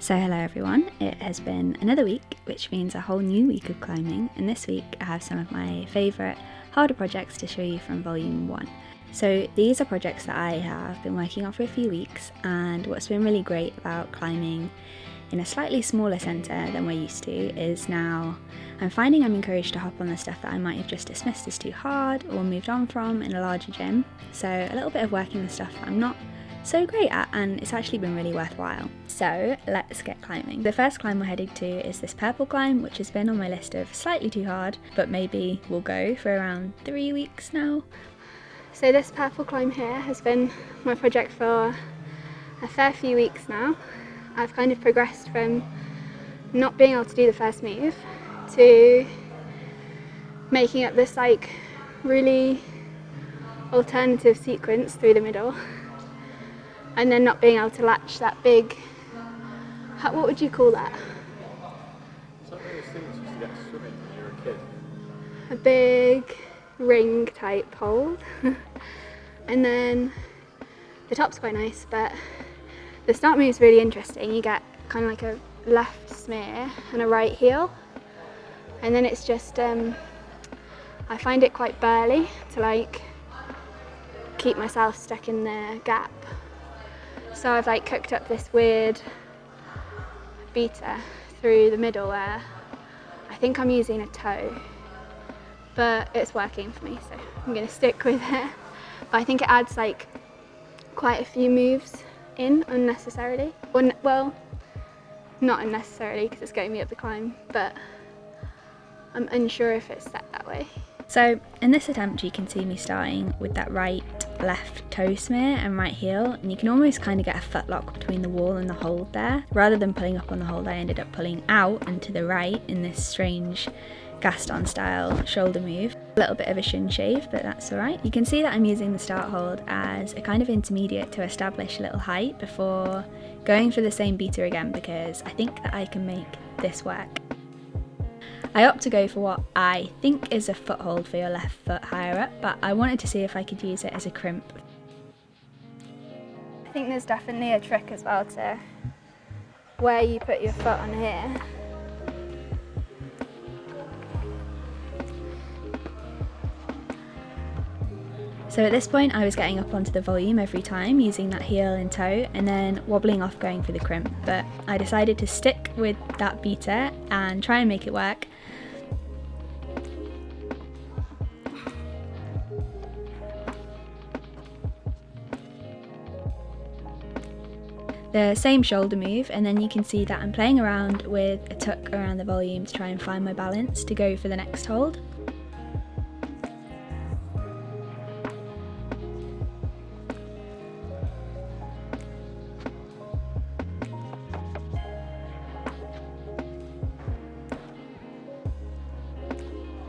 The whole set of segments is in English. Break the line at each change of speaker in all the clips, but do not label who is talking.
So hello everyone, it has been another week, which means a whole new week of climbing, and this week I have some of my favourite harder projects to show you from volume 1. So these are projects that I have been working on for a few weeks, and what's been really great about climbing in a slightly smaller centre than we're used to is now I'm finding I'm encouraged to hop on the stuff that I might have just dismissed as too hard or moved on from in a larger gym, so a little bit of working the stuff that I'm not so great at, and it's actually been really worthwhile. So let's get climbing. The first climb we're heading to is this purple climb, which has been on my list of slightly too hard, but maybe will go for around 3 weeks now. So this purple climb here has been my project for a fair few weeks now. I've kind of progressed from not being able to do the first move to making up this like really alternative sequence through the middle, and then not being able to latch that big, what would you call that?
It's like one of those things you used to get swimming when you were a kid.
A big ring type hold. And then the top's quite nice, but the start move is really interesting. You get kind of like a left smear and a right heel, and then it's just I find it quite burly to like keep myself stuck in the gap. So I've like cooked up this weird beater through the middle where I think I'm using a toe, but it's working for me, so I'm going to stick with it. But I think it adds like quite a few moves in unnecessarily. Well, not unnecessarily because it's getting me up the climb, but I'm unsure if it's set that way. So in this attempt you can see me starting with that right left toe smear and right heel, and you can almost kind of get a foot lock between the wall and the hold there. Rather than pulling up on the hold, I ended up pulling out and to the right in this strange Gaston style shoulder move. A little bit of a shin shave, but that's alright. You can see that I'm using the start hold as a kind of intermediate to establish a little height before going for the same beater again, because I think that I can make this work. I opt to go for what I think is a foothold for your left foot higher up, but I wanted to see if I could use it as a crimp. I think there's definitely a trick as well to where you put your foot on here. So at this point I was getting up onto the volume every time using that heel and toe, and then wobbling off going for the crimp, but I decided to stick with that beater and try and make it work. The same shoulder move, and then you can see that I'm playing around with a tuck around the volume to try and find my balance to go for the next hold.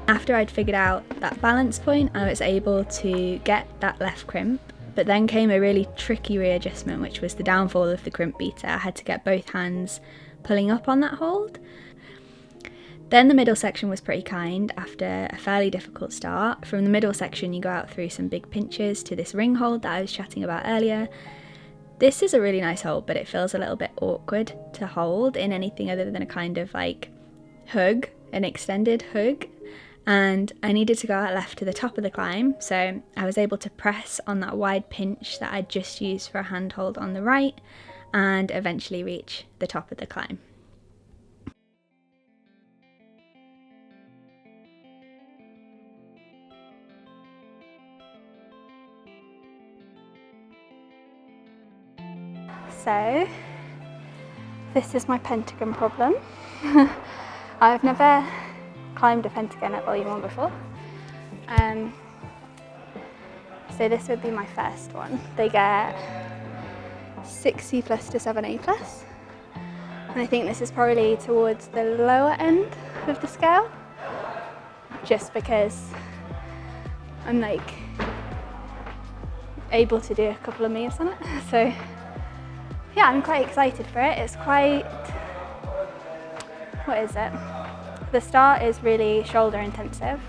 After I'd figured out that balance point, I was able to get that left crimp, but then came a really tricky readjustment, which was the downfall of the crimp beater. I had to get both hands pulling up on that hold. Then the middle section was pretty kind after a fairly difficult start. From the middle section you go out through some big pinches to this ring hold that I was chatting about earlier. This is a really nice hold, but it feels a little bit awkward to hold in anything other than a kind of like hug, an extended hug. And I needed to go out left to the top of the climb, so I was able to press on that wide pinch that I'd just used for a handhold on the right and eventually reach the top of the climb. So this is my Pentagon problem. I've never climbed a Pentagon at volume 1 before, so this would be my first one. They get 6C+ to 7A+, and I think this is probably towards the lower end of the scale, just because I'm like able to do a couple of moves on it. So yeah, I'm quite excited for it. It's quite, what is it? The start is really shoulder intensive,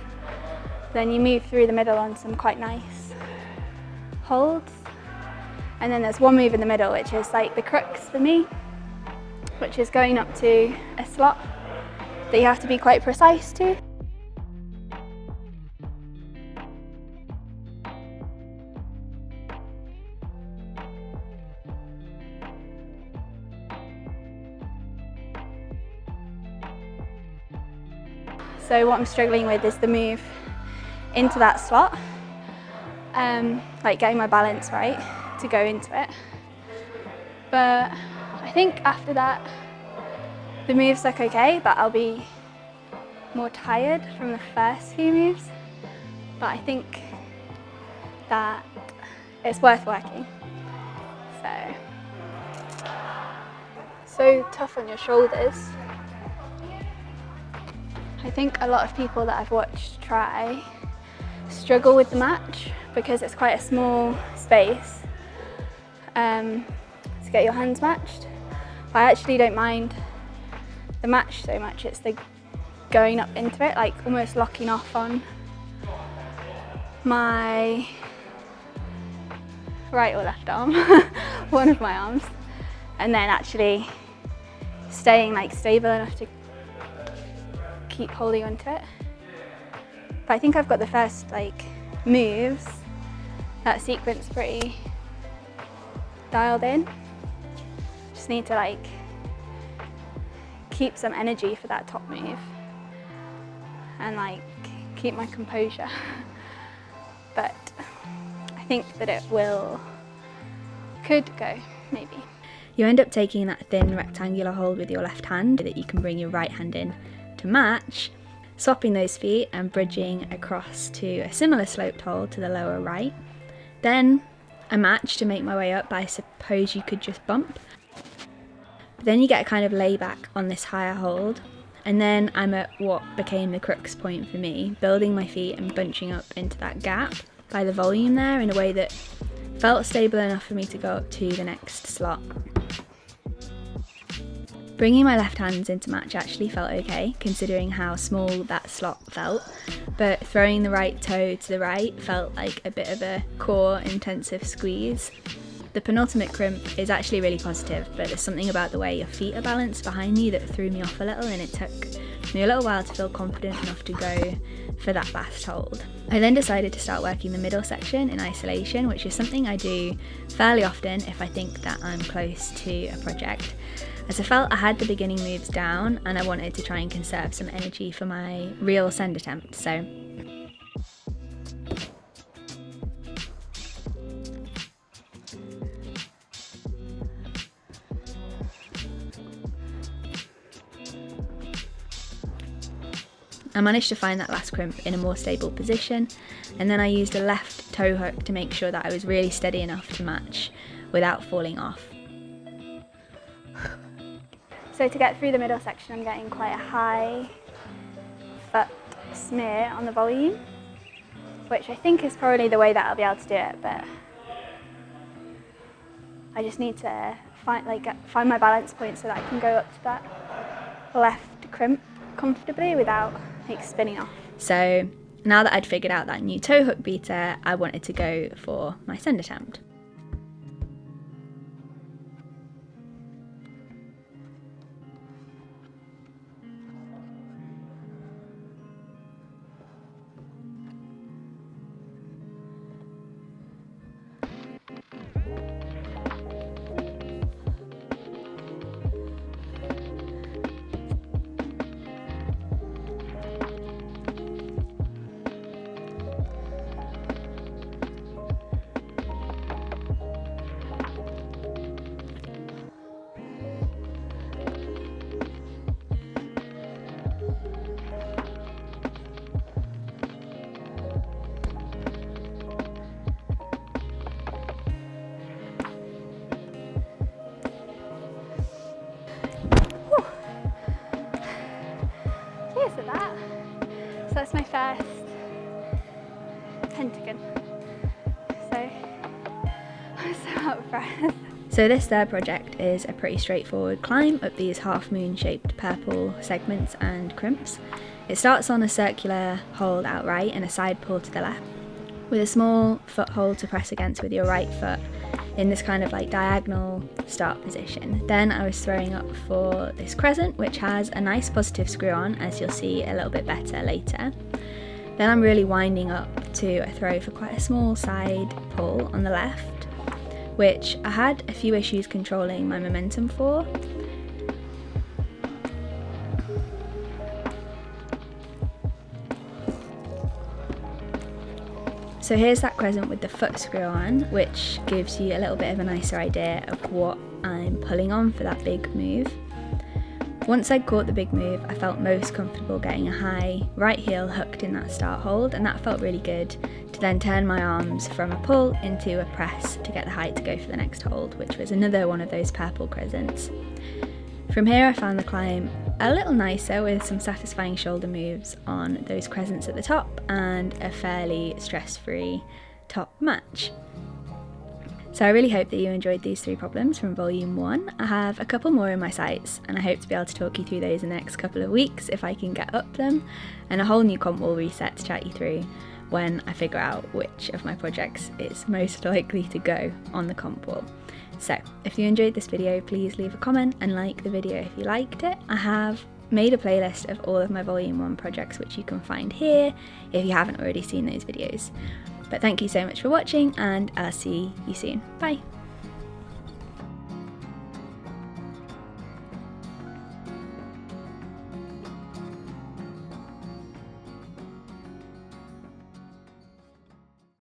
then you move through the middle on some quite nice holds, and then there's one move in the middle which is like the crux for me, which is going up to a slot that you have to be quite precise to. So what I'm struggling with is the move into that slot, like getting my balance right to go into it. But I think after that, the moves look okay, but I'll be more tired from the first few moves. But I think that it's worth working. So tough on your shoulders. I think a lot of people that I've watched try struggle with the match because it's quite a small space to get your hands matched. I actually don't mind the match so much, it's the going up into it, like almost locking off on my right or left arm, one of my arms, and then actually staying like stable enough to keep holding onto it. But I think I've got the first like moves, that sequence pretty dialed in. Just need to like keep some energy for that top move and like keep my composure. But I think that it could go, maybe.
You end up taking that thin rectangular hold with your left hand so that you can bring your right hand in to match, swapping those feet and bridging across to a similar sloped hold to the lower right. Then a match to make my way up, but I suppose you could just bump. But then you get a kind of layback on this higher hold, and then I'm at what became the crux point for me, building my feet and bunching up into that gap by the volume there in a way that felt stable enough for me to go up to the next slot. Bringing my left hands into match actually felt okay, considering how small that slot felt, but throwing the right toe to the right felt like a bit of a core intensive squeeze. The penultimate crimp is actually really positive, but there's something about the way your feet are balanced behind you that threw me off a little, and it took me a little while to feel confident enough to go for that last hold. I then decided to start working the middle section in isolation, which is something I do fairly often if I think that I'm close to a project, as I felt I had the beginning moves down and I wanted to try and conserve some energy for my real send attempt. So I managed to find that last crimp in a more stable position, and then I used a left toe hook to make sure that I was really steady enough to match without falling off.
So to get through the middle section, I'm getting quite a high foot smear on the volume, which I think is probably the way that I'll be able to do it, but I just need to find my balance point so that I can go up to that left crimp comfortably without like spinning off.
So now that I'd figured out that new toe hook beater, I wanted to go for my send attempt.
So that's my first Pentagon. So I'm so out of breath.
So this third project is a pretty straightforward climb up these half moon shaped purple segments and crimps. It starts on a circular hold outright and a side pull to the left. With a small foothold to press against with your right foot, in this kind of like diagonal start position. Then I was throwing up for this crescent, which has a nice positive screw on, as you'll see a little bit better later. Then I'm really winding up to a throw for quite a small side pull on the left, which I had a few issues controlling my momentum for. So here's that crescent with the foot screw on, which gives you a little bit of a nicer idea of what I'm pulling on for that big move. Once I'd caught the big move, I felt most comfortable getting a high right heel hooked in that start hold, and that felt really good to then turn my arms from a pull into a press to get the height to go for the next hold, which was another one of those purple crescents. From here I found the climb a little nicer with some satisfying shoulder moves on those crescents at the top and a fairly stress-free top match. So I really hope that you enjoyed these 3 problems from volume 1. I have a couple more in my sights and I hope to be able to talk you through those in the next couple of weeks if I can get up them, and a whole new comp wall reset to chat you through when I figure out which of my projects is most likely to go on the comp wall. So if you enjoyed this video, please leave a comment and like the video if you liked it. I have made a playlist of all of my volume 1 projects, which you can find here if you haven't already seen those videos. But thank you so much for watching, and I'll see you soon. Bye!